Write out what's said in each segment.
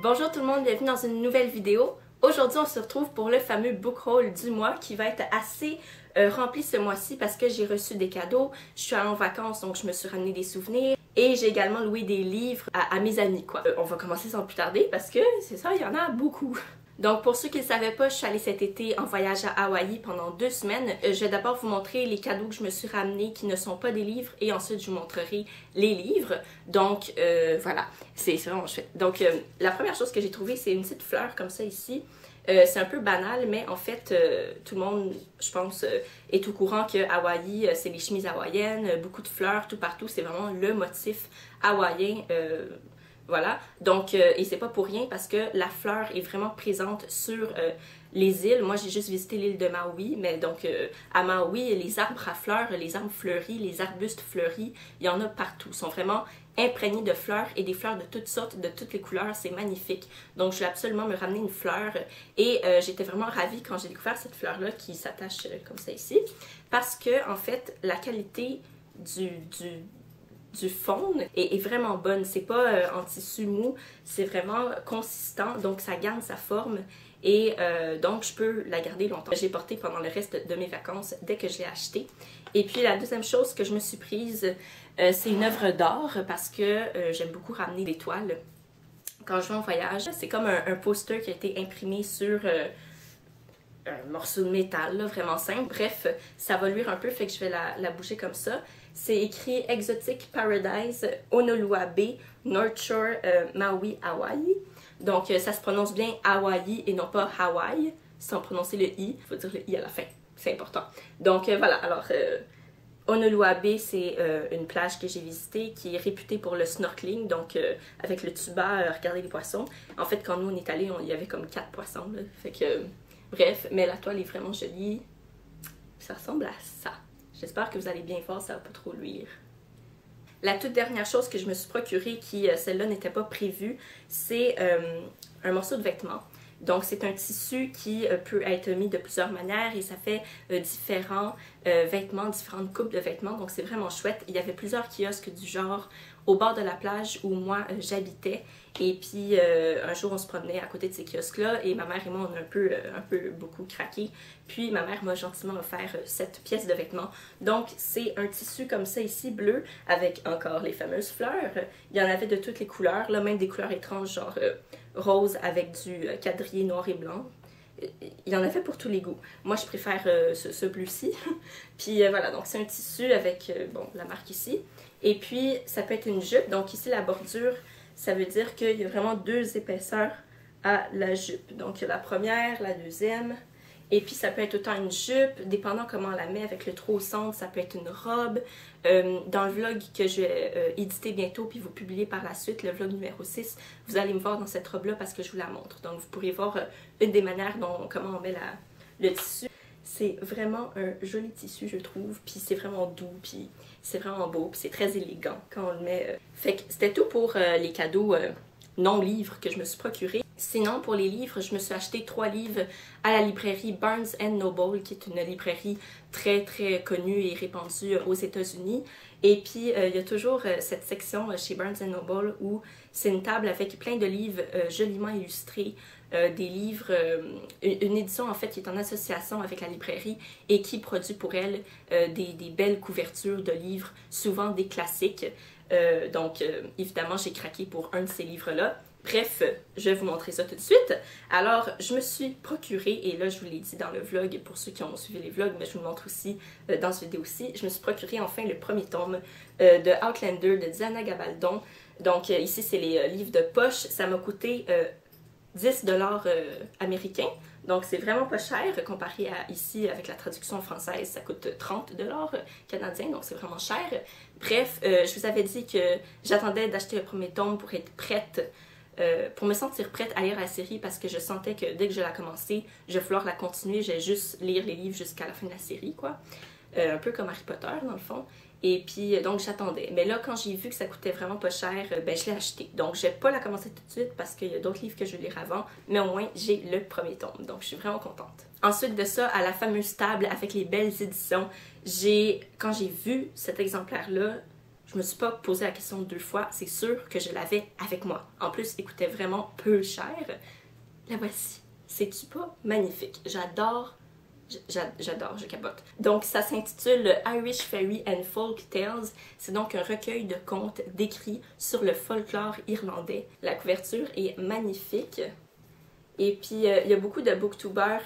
Bonjour tout le monde, bienvenue dans une nouvelle vidéo. Aujourd'hui, on se retrouve pour le fameux book haul du mois qui va être assez rempli ce mois-ci parce que j'ai reçu des cadeaux, je suis allée en vacances donc je me suis ramené des souvenirs et j'ai également loué des livres à mes amis quoi. On va commencer sans plus tarder parce que c'est ça, il y en a beaucoup. Donc pour ceux qui ne le savaient pas, je suis allée cet été en voyage à Hawaï pendant 2 semaines. Je vais d'abord vous montrer les cadeaux que je me suis ramenés qui ne sont pas des livres et ensuite je vous montrerai les livres. Donc voilà, c'est vraiment chouette. Donc la première chose que j'ai trouvée, c'est une petite fleur comme ça ici. C'est un peu banal, mais en fait, tout le monde, je pense, est au courant que Hawaï, c'est les chemises hawaïennes, beaucoup de fleurs tout partout, c'est vraiment le motif hawaïen. Voilà, donc, et c'est pas pour rien parce que la fleur est vraiment présente sur les îles. Moi, j'ai juste visité l'île de Maui, mais donc, à Maui, les arbres à fleurs, les arbres fleuris, les arbustes fleuris, il y en a partout. Ils sont vraiment imprégnés de fleurs et des fleurs de toutes sortes, de toutes les couleurs. C'est magnifique. Donc, je vais absolument me ramener une fleur et j'étais vraiment ravie quand j'ai découvert cette fleur-là qui s'attache comme ça ici parce que, en fait, la qualité du faune est vraiment bonne. C'est pas en tissu mou, c'est vraiment consistant, donc ça garde sa forme et donc je peux la garder longtemps. J'ai porté pendant le reste de mes vacances dès que je l'ai acheté. Et puis la deuxième chose que je me suis prise, c'est une œuvre d'art parce que j'aime beaucoup ramener des toiles quand je vais en voyage. C'est comme un poster qui a été imprimé sur un morceau de métal, là, vraiment simple. Bref, ça va luire un peu, fait que je vais la bouger comme ça. C'est écrit Exotic Paradise, Honolulu Bay, North Shore, Maui, Hawaii. Donc, ça se prononce bien Hawaii et non pas Hawaii, sans prononcer le I. Il faut dire le I à la fin, c'est important. Donc, voilà, alors, Honolulu Bay, c'est une plage que j'ai visitée qui est réputée pour le snorkeling, donc avec le tuba, regarder les poissons. En fait, quand nous on est allés, il y avait comme 4 poissons, là, fait que... Bref, mais la toile est vraiment jolie. Ça ressemble à ça. J'espère que vous allez bien voir, ça va pas trop luire. La toute dernière chose que je me suis procurée, qui celle-là n'était pas prévue, c'est un morceau de vêtement. Donc c'est un tissu qui peut être mis de plusieurs manières et ça fait différents vêtements, différentes coupes de vêtements. Donc c'est vraiment chouette. Il y avait plusieurs kiosques du genre au bord de la plage où moi j'habitais. Et puis un jour on se promenait à côté de ces kiosques-là et ma mère et moi on a un peu beaucoup craqué. Puis ma mère m'a gentiment offert cette pièce de vêtement. Donc c'est un tissu comme ça ici, bleu, avec encore les fameuses fleurs. Il y en avait de toutes les couleurs, là même des couleurs étranges genre rose avec du quadrillé noir et blanc. Il y en avait pour tous les goûts. Moi, je préfère ce bleu-ci. Puis voilà, donc c'est un tissu avec, bon, la marque ici. Et puis, ça peut être une jupe. Donc ici, la bordure, ça veut dire qu'il y a vraiment 2 épaisseurs à la jupe. Donc la première, la deuxième. Et puis ça peut être autant une jupe, dépendant comment on la met avec le trou au centre, ça peut être une robe. Dans le vlog que je vais éditer bientôt puis vous publier par la suite, le vlog numéro 6, vous allez me voir dans cette robe-là parce que je vous la montre. Donc vous pourrez voir une des manières comment on met le tissu. C'est vraiment un joli tissu je trouve, puis c'est vraiment doux, puis c'est vraiment beau, puis c'est très élégant quand on le met. Fait que c'était tout pour les cadeaux non-livres que je me suis procurés. Sinon, pour les livres, je me suis acheté 3 livres à la librairie Barnes & Noble, qui est une librairie très très connue et répandue aux États-Unis. Et puis, il y a toujours cette section chez Barnes & Noble où c'est une table avec plein de livres joliment illustrés, des livres, une édition en fait qui est en association avec la librairie et qui produit pour elle des belles couvertures de livres, souvent des classiques. Donc, évidemment, j'ai craqué pour un de ces livres-là. Bref, je vais vous montrer ça tout de suite. Alors, je me suis procuré, et là je vous l'ai dit dans le vlog, pour ceux qui ont suivi les vlogs, mais je vous le montre aussi dans cette vidéo aussi, je me suis procuré enfin le premier tome de Outlander de Diana Gabaldon. Donc ici c'est les livres de poche, ça m'a coûté 10 $ américains. Donc c'est vraiment pas cher comparé à ici avec la traduction française, ça coûte 30 $ canadiens, donc c'est vraiment cher. Bref, je vous avais dit que j'attendais d'acheter le premier tome pour être prête, pour me sentir prête à lire la série parce que je sentais que dès que je la commençais, je vais vouloir la continuer, je vais juste lire les livres jusqu'à la fin de la série, quoi. Un peu comme Harry Potter dans le fond. Et puis, donc j'attendais. Mais là, quand j'ai vu que ça coûtait vraiment pas cher, ben je l'ai acheté. Donc, je vais pas la commencer tout de suite parce qu'il y a d'autres livres que je vais lire avant. Mais au moins, j'ai le premier tome. Donc, je suis vraiment contente. Ensuite de ça, à la fameuse table avec les belles éditions, quand j'ai vu cet exemplaire-là, je me suis pas posé la question 2 fois, c'est sûr que je l'avais avec moi. En plus, il coûtait vraiment peu cher. La voici. C'est-tu pas magnifique? J'adore, je capote. Donc, ça s'intitule Irish Fairy and Folk Tales. C'est donc un recueil de contes décrits sur le folklore irlandais. La couverture est magnifique. Et puis, il y a beaucoup de booktubers,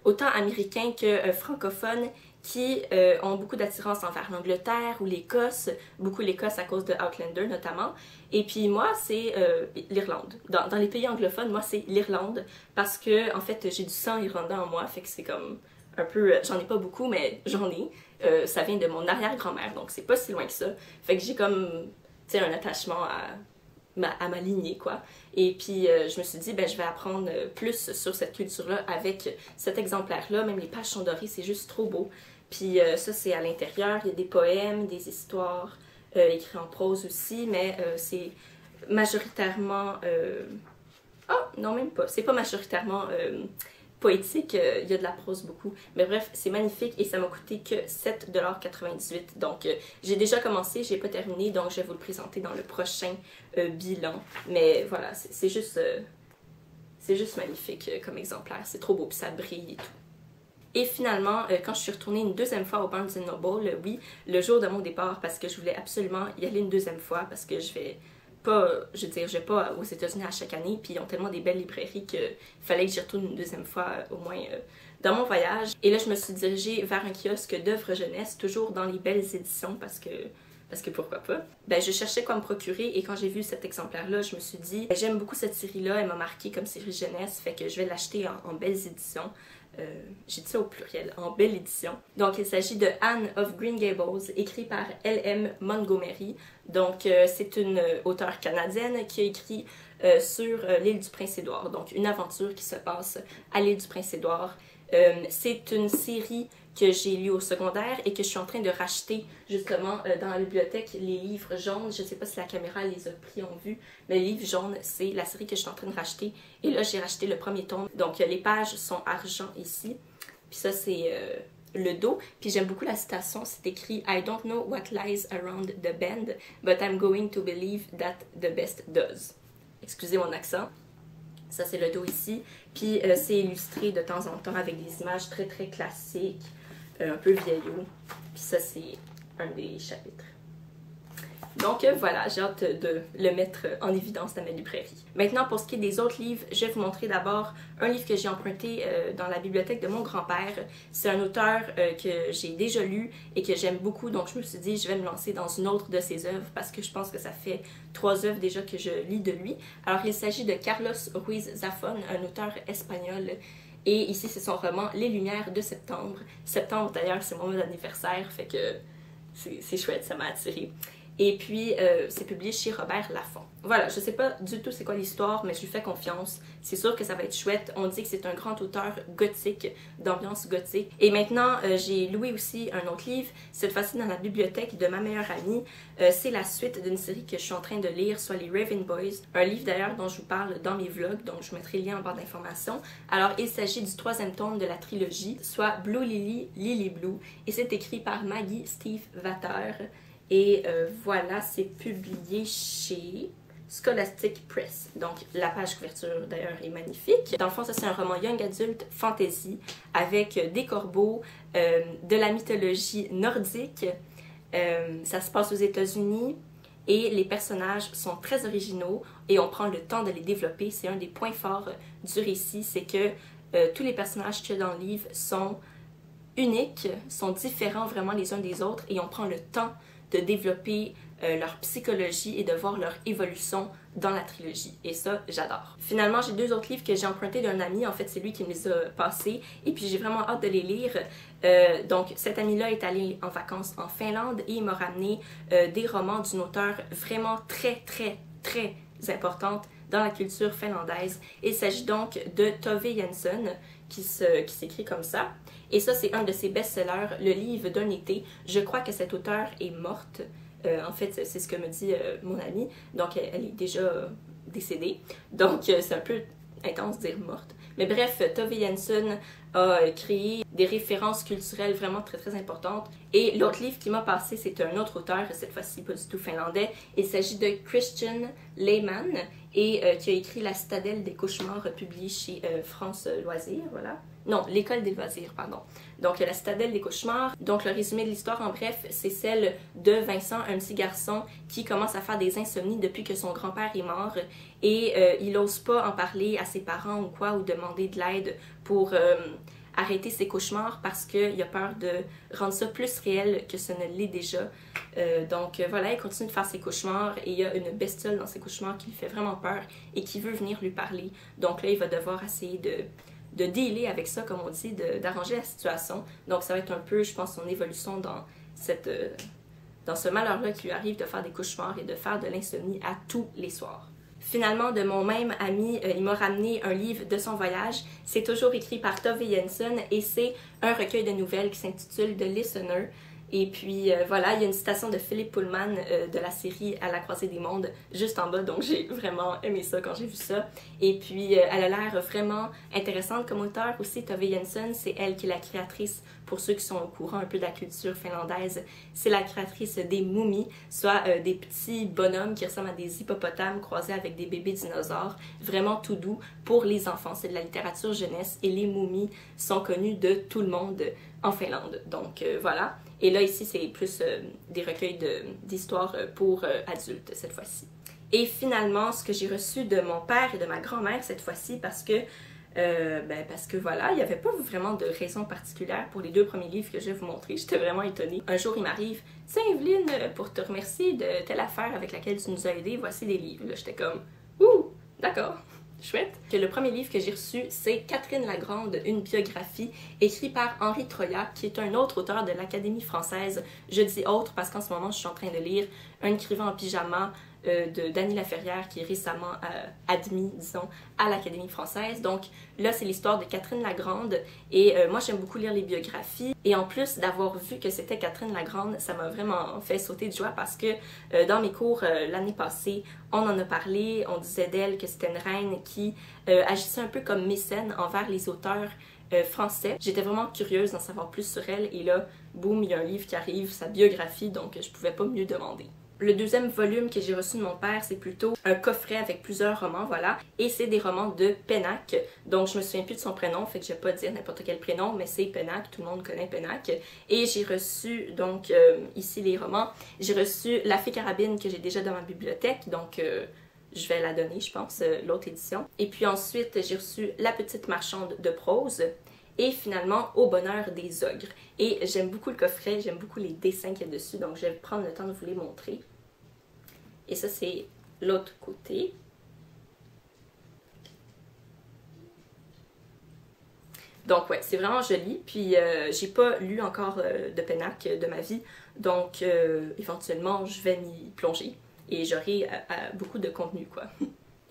autant américains que francophones, qui ont beaucoup d'attirance envers l'Angleterre ou l'Écosse, beaucoup l'Écosse à cause de Outlander notamment. Et puis moi, c'est l'Irlande. Dans les pays anglophones, moi, c'est l'Irlande parce que, en fait, j'ai du sang irlandais en moi, fait que c'est comme un peu... j'en ai pas beaucoup, mais j'en ai. Ça vient de mon arrière-grand-mère, donc c'est pas si loin que ça. Fait que j'ai comme, tu sais, un attachement à ma lignée, quoi. Et puis, je me suis dit, ben, je vais apprendre plus sur cette culture-là avec cet exemplaire-là. Même les pages sont dorées, c'est juste trop beau. Puis ça, c'est à l'intérieur. Il y a des poèmes, des histoires écrits en prose aussi, mais c'est majoritairement... Ah, non, même pas. C'est pas majoritairement poétique. Il y a de la prose beaucoup. Mais bref, c'est magnifique et ça m'a coûté que 7,98 $. Donc, j'ai déjà commencé, j'ai pas terminé, donc je vais vous le présenter dans le prochain bilan. Mais voilà, c'est juste magnifique comme exemplaire. C'est trop beau, puis ça brille et tout. Et finalement, quand je suis retournée une deuxième fois au Barnes Noble, oui, le jour de mon départ, parce que je voulais absolument y aller une deuxième fois, parce que je vais pas aux États-Unis à chaque année, puis ils ont tellement des belles librairies qu'il fallait que j'y retourne une deuxième fois, au moins dans mon voyage. Et là, je me suis dirigée vers un kiosque d'œuvres jeunesse, toujours dans les belles éditions, parce que pourquoi pas. Ben, je cherchais quoi me procurer et quand j'ai vu cet exemplaire-là, je me suis dit, j'aime beaucoup cette série-là, elle m'a marqué comme série jeunesse, fait que je vais l'acheter en belles éditions. J'ai dit ça au pluriel, en belle édition. Donc, il s'agit de Anne of Green Gables, écrit par L.M. Montgomery. Donc, c'est une auteure canadienne qui a écrit sur l'île du Prince-Édouard. Donc, une aventure qui se passe à l'île du Prince-Édouard. C'est une série que j'ai lue au secondaire et que je suis en train de racheter justement dans la bibliothèque, les livres jaunes. Je ne sais pas si la caméra les a pris en vue, mais les livres jaunes, c'est la série que je suis en train de racheter. Et là, j'ai racheté le premier tome. Donc, les pages sont argent ici. Puis ça, c'est le dos. Puis j'aime beaucoup la citation. C'est écrit « I don't know what lies around the bend, but I'm going to believe that the best does ». Excusez mon accent. Ça, c'est le dos ici. Puis c'est illustré de temps en temps avec des images très, très classiques, un peu vieillots. Puis ça, c'est un des chapitres. Donc voilà, j'ai hâte de le mettre en évidence dans ma librairie. Maintenant, pour ce qui est des autres livres, je vais vous montrer d'abord un livre que j'ai emprunté dans la bibliothèque de mon grand-père. C'est un auteur que j'ai déjà lu et que j'aime beaucoup, donc je me suis dit je vais me lancer dans une autre de ses œuvres parce que je pense que ça fait 3 œuvres déjà que je lis de lui. Alors il s'agit de Carlos Ruiz Zafón, un auteur espagnol. Et ici, c'est son roman Les Lumières de septembre. Septembre, d'ailleurs, c'est mon anniversaire, fait que c'est chouette, ça m'a attirée. Et puis, c'est publié chez Robert Laffont. Voilà, je sais pas du tout c'est quoi l'histoire, mais je lui fais confiance. C'est sûr que ça va être chouette. On dit que c'est un grand auteur gothique, d'ambiance gothique. Et maintenant, j'ai loué aussi un autre livre, cette fois-ci dans la bibliothèque de ma meilleure amie. C'est la suite d'une série que je suis en train de lire, soit les Raven Boys. Un livre d'ailleurs dont je vous parle dans mes vlogs, donc je vous mettrai le lien en barre d'informations. Alors, il s'agit du 3e tome de la trilogie, soit Blue Lily, Lily Blue. Et c'est écrit par Maggie Steve Vater. Et voilà, c'est publié chez Scholastic Press. Donc, la page couverture, d'ailleurs, est magnifique. Dans le fond, ça, c'est un roman young adulte fantasy avec des corbeaux, de la mythologie nordique. Ça se passe aux États-Unis et les personnages sont très originaux et on prend le temps de les développer. C'est un des points forts du récit, c'est que tous les personnages qu'il y a dans le livre sont uniques, sont différents vraiment les uns des autres et on prend le temps de développer leur psychologie et de voir leur évolution dans la trilogie. Et ça, j'adore. Finalement, j'ai 2 autres livres que j'ai empruntés d'un ami. En fait, c'est lui qui me les a passés. Et puis, j'ai vraiment hâte de les lire. Donc, cet ami-là est allé en vacances en Finlande et il m'a ramené des romans d'une auteure vraiment très, très, très importante dans la culture finlandaise. Il s'agit donc de Tove Jansson, qui s'écrit comme ça. Et ça, c'est un de ses best-sellers, Le livre d'un été. Je crois que cette auteure est morte. En fait, c'est ce que me dit mon amie. Donc, elle est déjà décédée. Donc, c'est un peu intense de dire morte. Mais bref, Tove Jansson a créé des références culturelles vraiment très très importantes. Et l'autre livre qui m'a passé, c'est un autre auteur, cette fois-ci pas du tout finlandais. Il s'agit de Christian Lehmann et qui a écrit La Citadelle des cauchemars, publié chez France Loisirs, voilà. Non, l'École des loisirs, pardon. Donc, La Citadelle des cauchemars. Donc, le résumé de l'histoire, en bref, c'est celle de Vincent, un petit garçon qui commence à faire des insomnies depuis que son grand-père est mort et il n'ose pas en parler à ses parents ou quoi, ou demander de l'aide pour arrêter ses cauchemars parce qu'il a peur de rendre ça plus réel que ce ne l'est déjà. Donc voilà, il continue de faire ses cauchemars et il y a une bestiole dans ses cauchemars qui lui fait vraiment peur et qui veut venir lui parler. Donc là, il va devoir essayer de dealer avec ça, comme on dit, d'arranger la situation. Donc ça va être un peu, je pense, son évolution dans dans ce malheur-là qui lui arrive de faire des cauchemars et de faire de l'insomnie à tous les soirs. Finalement, de mon même ami, il m'a ramené un livre de son voyage. C'est toujours écrit par Tove Jansson et c'est un recueil de nouvelles qui s'intitule The Listener. Et puis voilà, il y a une citation de Philippe Pullman de la série À la croisée des mondes juste en bas, donc j'ai vraiment aimé ça quand j'ai vu ça. Et puis elle a l'air vraiment intéressante comme auteure aussi. Tove Jansson, c'est elle qui est la créatrice, pour ceux qui sont au courant un peu de la culture finlandaise, c'est la créatrice des Moomies, soit des petits bonhommes qui ressemblent à des hippopotames croisés avec des bébés dinosaures, vraiment tout doux pour les enfants. C'est de la littérature jeunesse et les Moomies sont connus de tout le monde en Finlande. Donc voilà. Et là, ici, c'est plus des recueils d'histoires pour adultes, cette fois-ci. Et finalement, ce que j'ai reçu de mon père et de ma grand-mère cette fois-ci, parce que voilà, il n'y avait pas vraiment de raison particulière pour les deux premiers livres que je vais vous montrer. J'étais vraiment étonnée. Un jour, il m'arrive « Tiens, Evelyne, pour te remercier de telle affaire avec laquelle tu nous as aidés, voici des livres. » Là, j'étais comme « Ouh, d'accord. » Chouette. Le premier livre que j'ai reçu, c'est Catherine la Grande, une biographie écrite par Henri Troyat, qui est un autre auteur de l'Académie française. Je dis autre parce qu'en ce moment, je suis en train de lire Un écrivain en pyjama de Dany Laferrière, qui est récemment admis, disons, à l'Académie française. Donc là, c'est l'histoire de Catherine la Grande. Et moi, j'aime beaucoup lire les biographies. Et en plus d'avoir vu que c'était Catherine la Grande, ça m'a vraiment fait sauter de joie parce que dans mes cours l'année passée, on en a parlé, on disait d'elle que c'était une reine qui agissait un peu comme mécène envers les auteurs français. J'étais vraiment curieuse d'en savoir plus sur elle et là, boum, il y a un livre qui arrive, sa biographie, donc je pouvais pas mieux demander. Le deuxième volume que j'ai reçu de mon père, c'est plutôt un coffret avec plusieurs romans, voilà. Et c'est des romans de Pennac. Donc, je me souviens plus de son prénom, fait que je vais pas dire n'importe quel prénom, mais c'est Pennac, tout le monde connaît Pennac. Et j'ai reçu, donc, ici les romans. J'ai reçu La Fée Carabine que j'ai déjà dans ma bibliothèque, donc je vais la donner, je pense, l'autre édition. Et puis ensuite, j'ai reçu La Petite Marchande de prose. Et finalement, Au bonheur des ogres. Et j'aime beaucoup le coffret, j'aime beaucoup les dessins qu'il y a dessus, donc je vais prendre le temps de vous les montrer. Et ça, c'est l'autre côté. Donc ouais, c'est vraiment joli. Puis j'ai pas lu encore de Pennac de ma vie, donc éventuellement, je vais m'y plonger. Et j'aurai beaucoup de contenu, quoi.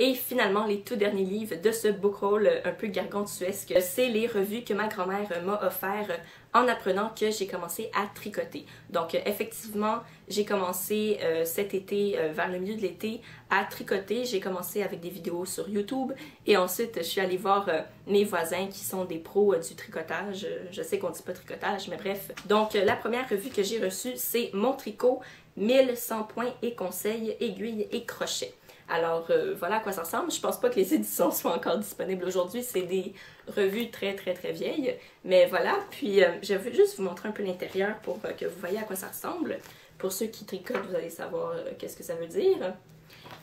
Et finalement, les tout derniers livres de ce book haul un peu gargantuesque, c'est les revues que ma grand-mère m'a offert en apprenant que j'ai commencé à tricoter. Donc effectivement, j'ai commencé cet été, vers le milieu de l'été, à tricoter. J'ai commencé avec des vidéos sur YouTube et ensuite je suis allée voir mes voisins qui sont des pros du tricotage. Je sais qu'on dit pas tricotage, mais bref. Donc la première revue que j'ai reçue, c'est Mon tricot, 1100 points et conseils, aiguilles et crochets. Alors voilà à quoi ça ressemble. Je pense pas que les éditions soient encore disponibles aujourd'hui. C'est des revues très très très vieilles. Mais voilà, puis je vais juste vous montrer un peu l'intérieur pour que vous voyez à quoi ça ressemble. Pour ceux qui tricotent, vous allez savoir qu'est-ce que ça veut dire.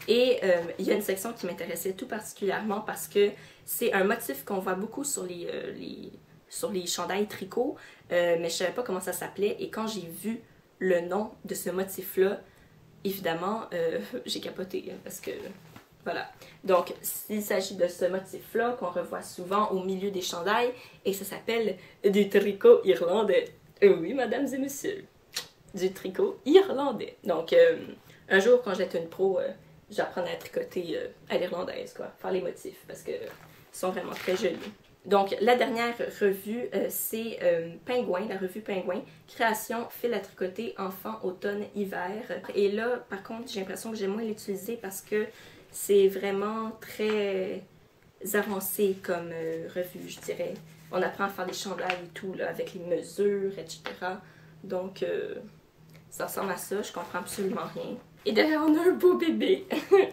Et il y a une section qui m'intéressait tout particulièrement parce que c'est un motif qu'on voit beaucoup sur les chandails tricot. Mais je savais pas comment ça s'appelait. Et quand j'ai vu le nom de ce motif-là, évidemment, j'ai capoté parce que, voilà. Donc, il s'agit de ce motif-là qu'on revoit souvent au milieu des chandails et ça s'appelle du tricot irlandais. Oui, mesdames et messieurs, du tricot irlandais. Donc, un jour, quand j'étais une pro, j'apprendrai à tricoter à l'irlandaise, quoi, faire les motifs parce que ils sont vraiment très jolis. Donc, la dernière revue, c'est Pingouin, la revue Pingouin, création, fil à tricoter, enfant, automne, hiver. Et là, par contre, j'ai l'impression que j'aime moins l'utiliser parce que c'est vraiment très avancé comme revue, je dirais. on apprend à faire des chandails et tout, là, avec les mesures, etc. Donc, ça ressemble à ça, je comprends absolument rien. Et derrière, on a un beau bébé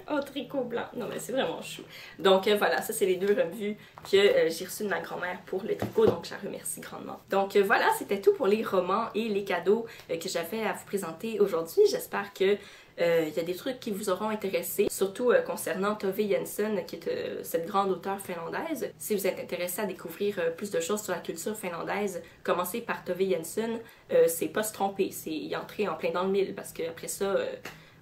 en tricot blanc. Non, mais c'est vraiment chou. Donc voilà, ça c'est les 2 revues que j'ai reçues de ma grand-mère pour le tricot, donc je la remercie grandement. Donc voilà, c'était tout pour les romans et les cadeaux que j'avais à vous présenter aujourd'hui. J'espère que il y a des trucs qui vous auront intéressé, surtout concernant Tove Jansson, qui est cette grande auteure finlandaise. Si vous êtes intéressé à découvrir plus de choses sur la culture finlandaise, commencez par Tove Jansson. C'est pas se tromper, c'est y entrer en plein dans le mille, parce qu'après ça,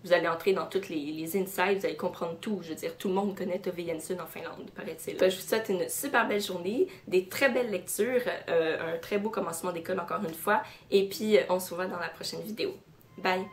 vous allez entrer dans toutes les insides, vous allez comprendre tout. Je veux dire, tout le monde connaît Tove Jansson en Finlande, paraît-il. Je vous souhaite une super belle journée, des très belles lectures, un très beau commencement d'école encore une fois, et puis on se revoit dans la prochaine vidéo. Bye!